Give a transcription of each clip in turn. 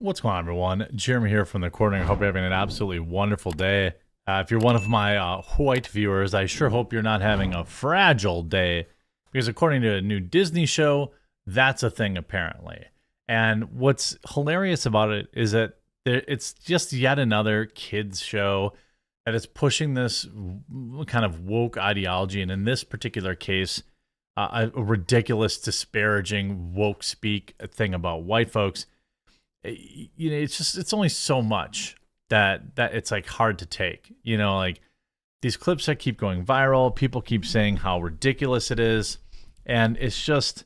What's going on, everyone? Jeremy here from the corner. I hope you're having an absolutely wonderful day. If you're one of my white viewers, I sure hope you're not having a fragile day, because according to a new Disney show, that's a thing apparently. And what's hilarious about it is that it's just yet another kids show that is pushing this kind of woke ideology, and in this particular case, a ridiculous, disparaging woke speak thing about white folks. It's only so much that it's like hard to take. Like these clips that keep going viral, people keep saying how ridiculous it is, and it's just,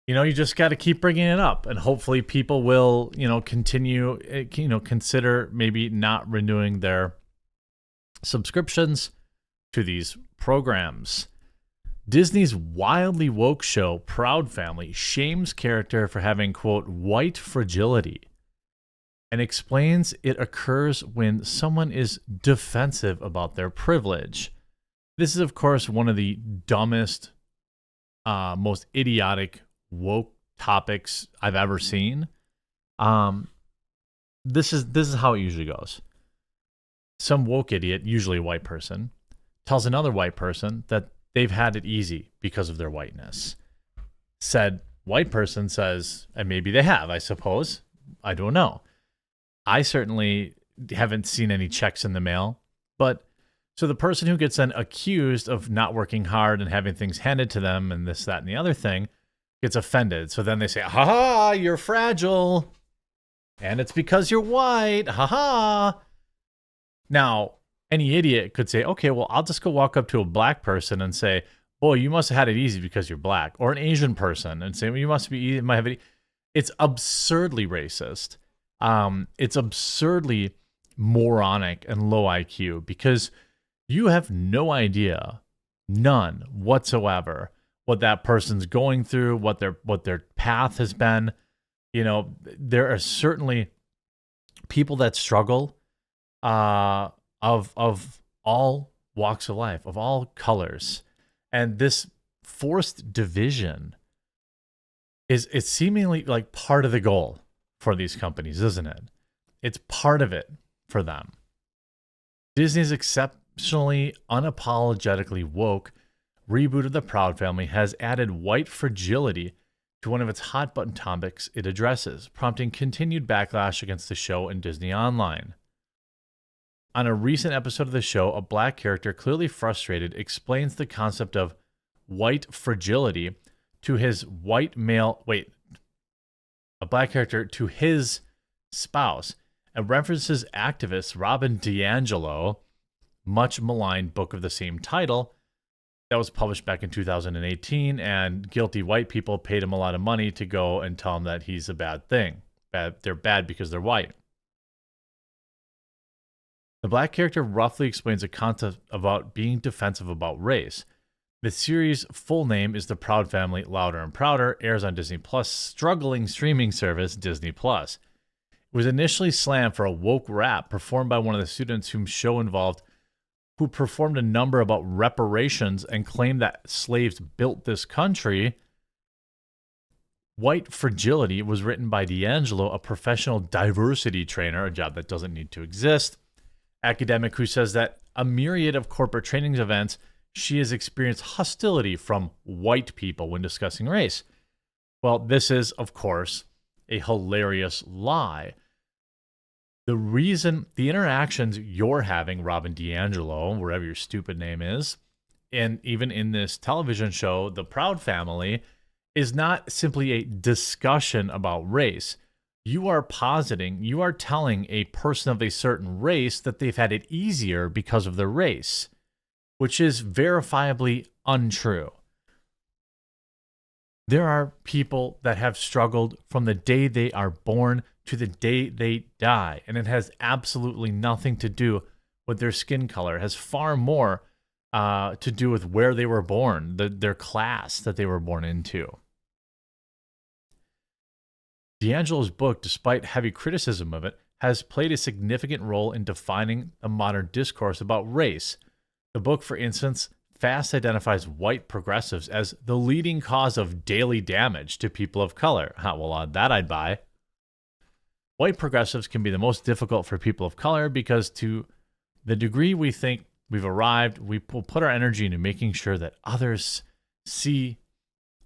you just got to keep bringing it up, and hopefully people will, continue, consider maybe not renewing their subscriptions to these programs. Disney's wildly woke show, Proud Family, shames character for having, quote, white fragility, and explains it occurs when someone is defensive about their privilege. This is, of course, one of the dumbest, most idiotic woke topics I've ever seen. This is how it usually goes. Some woke idiot, usually a white person, tells another white person that they've had it easy because of their whiteness. Said white person says, and maybe they have, I suppose. I don't know. I certainly haven't seen any checks in the mail. But so the person who gets then accused of not working hard and having things handed to them and this, that, and the other thing gets offended. So then they say, ha ha, you're fragile. And it's because you're white. Ha ha. Now, any idiot could say, okay, well, I'll just go walk up to a black person and say, boy, you must have had it easy because you're black. Or an Asian person and say, well, you must be, might have it. It's absurdly racist. It's absurdly moronic and low IQ, because you have no idea, none whatsoever, what that person's going through, what their path has been. There are certainly people that struggle, of all walks of life, of all colors. And this forced division is seemingly like part of the goal for these companies, isn't it? It's part of it for them. Disney's exceptionally unapologetically woke reboot of the Proud Family has added white fragility to one of its hot button topics it addresses, prompting continued backlash against the show and Disney Online. On a recent episode of the show, a black character, clearly frustrated, explains the concept of white fragility to his a black character to his spouse, and references activist Robin DiAngelo, much maligned book of the same title that was published back in 2018, and guilty white people paid him a lot of money to go and tell him that he's a bad thing. They're bad because they're white. The black character roughly explains a concept about being defensive about race. The series' full name is The Proud Family, Louder and Prouder, airs on Disney Plus' struggling streaming service, Disney Plus. It was initially slammed for a woke rap performed by one of the students whom show involved, who performed a number about reparations and claimed that slaves built this country. White Fragility was written by DiAngelo, a professional diversity trainer, a job that doesn't need to exist, academic who says that a myriad of corporate training events, she has experienced hostility from white people when discussing race. Well, this is, of course, a hilarious lie. The reason, the interactions you're having, Robin DiAngelo, wherever your stupid name is, and even in this television show, The Proud Family, is not simply a discussion about race. You are telling a person of a certain race that they've had it easier because of their race, which is verifiably untrue. There are people that have struggled from the day they are born to the day they die, and it has absolutely nothing to do with their skin color. It has far more to do with where they were born, their class that they were born into. DiAngelo's book, despite heavy criticism of it, has played a significant role in defining a modern discourse about race. The book, for instance, fast identifies white progressives as the leading cause of daily damage to people of color. Well, that I'd buy. White progressives can be the most difficult for people of color because to the degree we think we've arrived, we will put our energy into making sure that others see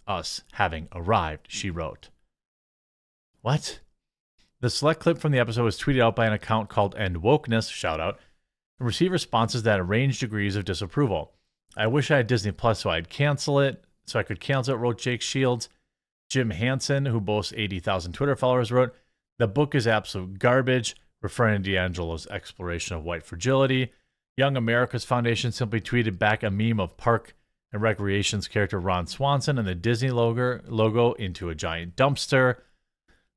us having arrived, she wrote. What? The select clip from the episode was tweeted out by an account called End Wokeness, shout out, and received responses that range degrees of disapproval. I wish I had Disney Plus so I could cancel it, wrote Jake Shields. Jim Hansen, who boasts 80,000 Twitter followers, wrote, the book is absolute garbage, referring to D'Angelo's exploration of white fragility. Young America's Foundation simply tweeted back a meme of Park and Recreation's character Ron Swanson and the Disney logo into a giant dumpster.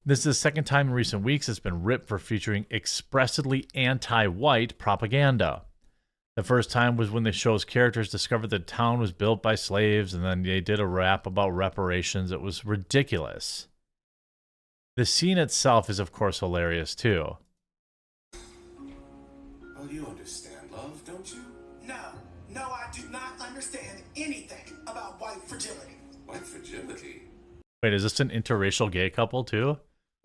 This is the second time in recent weeks it's been ripped for featuring expressly anti-white propaganda. The first time was when the show's characters discovered the town was built by slaves, and then they did a rap about reparations. It was ridiculous. The scene itself is, of course, hilarious, too. Well, you understand love, don't you? No, I do not understand anything about white fragility. White fragility? Wait, is this an interracial gay couple, too?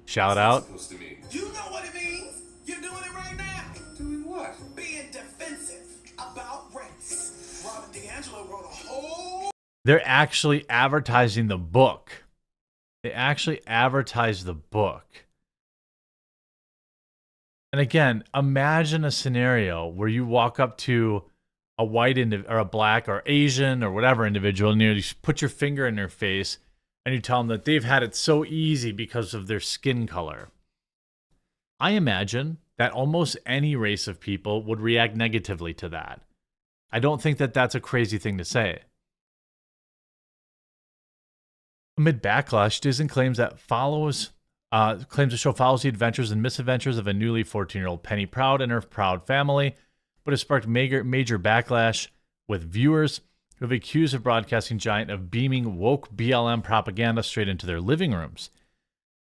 Shout out. What's it supposed to mean? You know what it means. You're doing it right now. Doing what? Being defensive about race. Robert D'Angelo wrote a whole... They're actually advertising the book. They actually advertise the book. And again, imagine a scenario where you walk up to a white or a black or Asian or whatever individual, and you put your finger in their face and you tell them that they've had it so easy because of their skin color. I imagine that almost any race of people would react negatively to that. I don't think that that's a crazy thing to say. Amid backlash, Disney claims the show follows the adventures and misadventures of a newly 14-year-old Penny Proud and her Proud family, but has sparked major backlash with viewers who have accused the broadcasting giant of beaming woke BLM propaganda straight into their living rooms.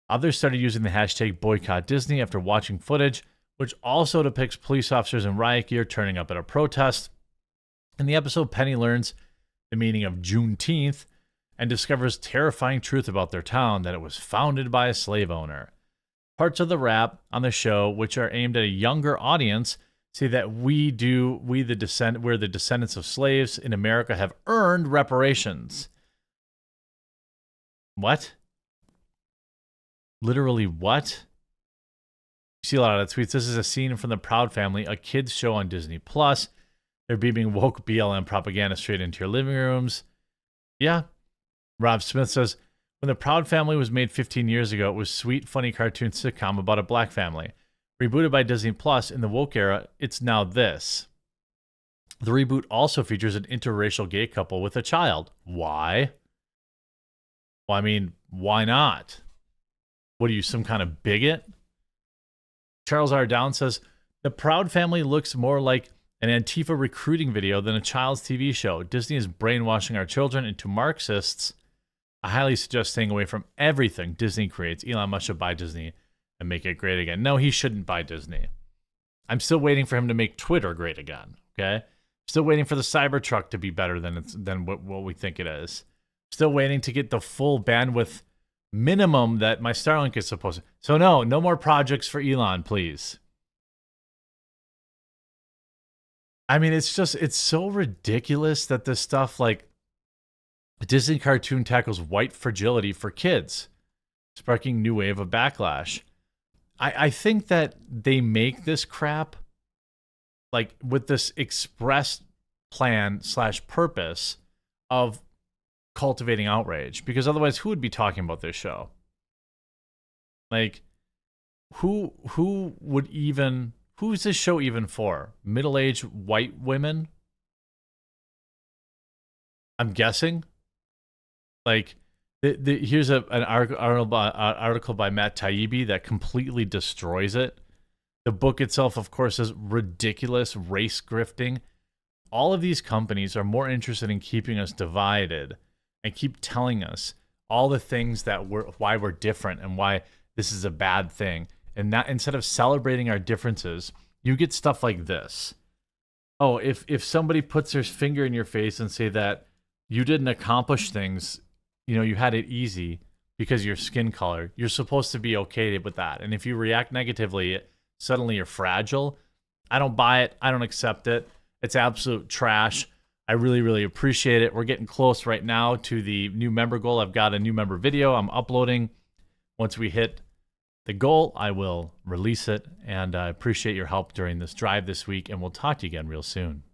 Others started using the hashtag boycott Disney after watching footage, which also depicts police officers in riot gear turning up at a protest. In the episode, Penny learns the meaning of Juneteenth and discovers terrifying truth about their town, that it was founded by a slave owner. Parts of the rap on the show, which are aimed at a younger audience, say that we're the descendants of slaves in America, have earned reparations. What? Literally what? You see a lot of that tweets. This is a scene from The Proud Family, a kids show on Disney Plus. They're beaming woke BLM propaganda straight into your living rooms. Yeah. Rob Smith says, when The Proud Family was made 15 years ago, it was a sweet, funny cartoon sitcom about a black family. Rebooted by Disney Plus in the woke era, it's now this. The reboot also features an interracial gay couple with a child. Why? Well, I mean, why not? What are you, some kind of bigot? Charles R. Down says, The Proud Family looks more like an Antifa recruiting video than a child's TV show. Disney is brainwashing our children into Marxists. I highly suggest staying away from everything Disney creates. Elon Musk should buy Disney and make it great again. No, he shouldn't buy Disney. I'm still waiting for him to make Twitter great again, okay? Still waiting for the Cybertruck to be better than what we think it is. Still waiting to get the full bandwidth minimum that my Starlink is supposed to. So no more projects for Elon, please. I mean, it's so ridiculous that this stuff, like, a Disney cartoon tackles white fragility for kids, sparking new wave of backlash. I think that they make this crap, like, with this express plan / purpose of cultivating outrage, because otherwise who would be talking about this show? Like, who's this show even for? Middle-aged white women? I'm guessing. Like, here's an article by Matt Taibbi that completely destroys it. The book itself, of course, is ridiculous race grifting. All of these companies are more interested in keeping us divided and keep telling us all the things that why we're different and why this is a bad thing. And that, instead of celebrating our differences, you get stuff like this. Oh, if somebody puts their finger in your face and say that you didn't accomplish things, you know, you had it easy, because of your skin color. You're supposed to be okay with that. And if you react negatively, suddenly you're fragile. I don't buy it. I don't accept it. It's absolute trash. I really, really appreciate it. We're getting close right now to the new member goal. I've got a new member video I'm uploading. Once we hit the goal, I will release it. And I appreciate your help during this drive this week. And we'll talk to you again real soon.